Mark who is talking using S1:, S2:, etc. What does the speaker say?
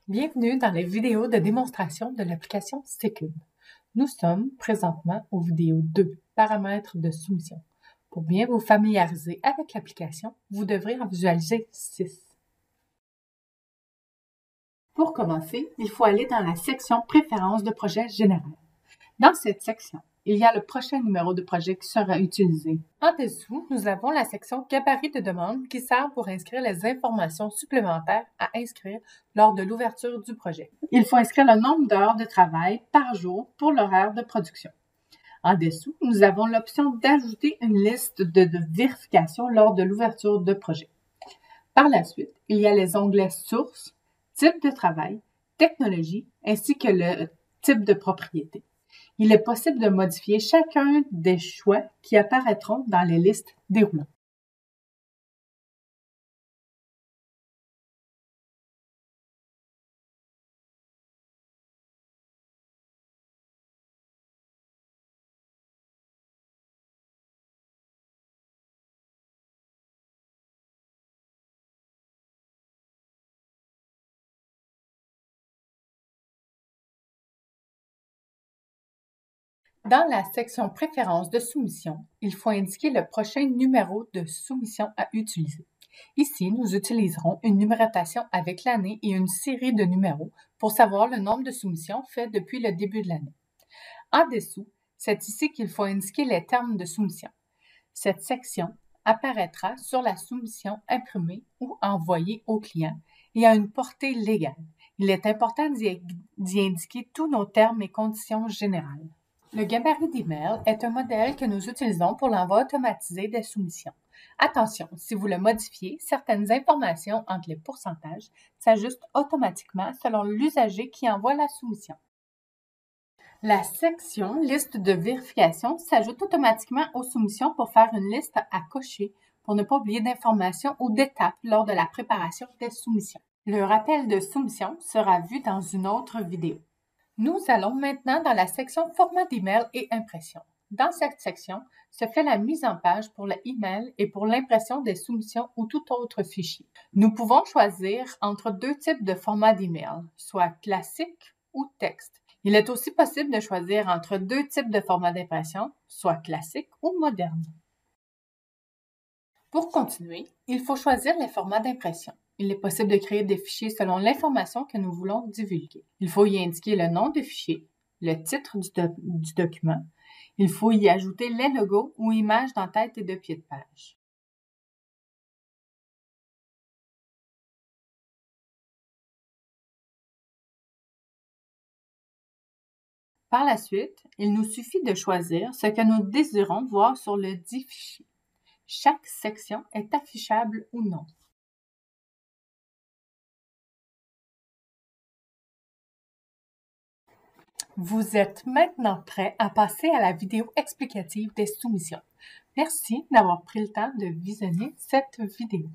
S1: Bienvenue dans les vidéos de démonstration de l'application C-Cube. Nous sommes présentement aux vidéos 2, paramètres de soumission. Pour bien vous familiariser avec l'application, vous devrez en visualiser 6. Pour commencer, il faut aller dans la section Préférences de projet général. Dans cette section, il y a le prochain numéro de projet qui sera utilisé. En dessous, nous avons la section Gabarit de demande qui sert pour inscrire les informations supplémentaires à inscrire lors de l'ouverture du projet. Il faut inscrire le nombre d'heures de travail par jour pour l'horaire de production. En dessous, nous avons l'option d'ajouter une liste de vérification lors de l'ouverture de projet. Par la suite, il y a les onglets Sources, Type de travail, Technologie, ainsi que le type de propriété. Il est possible de modifier chacun des choix qui apparaîtront dans les listes déroulantes. Dans la section Préférences de soumission, il faut indiquer le prochain numéro de soumission à utiliser. Ici, nous utiliserons une numérotation avec l'année et une série de numéros pour savoir le nombre de soumissions faites depuis le début de l'année. En dessous, c'est ici qu'il faut indiquer les termes de soumission. Cette section apparaîtra sur la soumission imprimée ou envoyée au client et a une portée légale. Il est important d'y indiquer tous nos termes et conditions générales. Le gabarit d'email est un modèle que nous utilisons pour l'envoi automatisé des soumissions. Attention, si vous le modifiez, certaines informations entre les pourcentages s'ajustent automatiquement selon l'usager qui envoie la soumission. La section Liste de vérification s'ajoute automatiquement aux soumissions pour faire une liste à cocher pour ne pas oublier d'informations ou d'étapes lors de la préparation des soumissions. Le rappel de soumission sera vu dans une autre vidéo. Nous allons maintenant dans la section Format d'email et impression. Dans cette section se fait la mise en page pour le email et pour l'impression des soumissions ou tout autre fichier. Nous pouvons choisir entre deux types de formats d'email, soit classique ou texte. Il est aussi possible de choisir entre deux types de formats d'impression, soit classique ou moderne. Pour continuer, il faut choisir les formats d'impression. Il est possible de créer des fichiers selon l'information que nous voulons divulguer. Il faut y indiquer le nom du fichier, le titre du document. Il faut y ajouter les logos ou images d'en-tête et de pied de page. Par la suite, il nous suffit de choisir ce que nous désirons voir sur le dit fichier. Chaque section est affichable ou non. Vous êtes maintenant prêt à passer à la vidéo explicative des soumissions. Merci d'avoir pris le temps de visionner cette vidéo.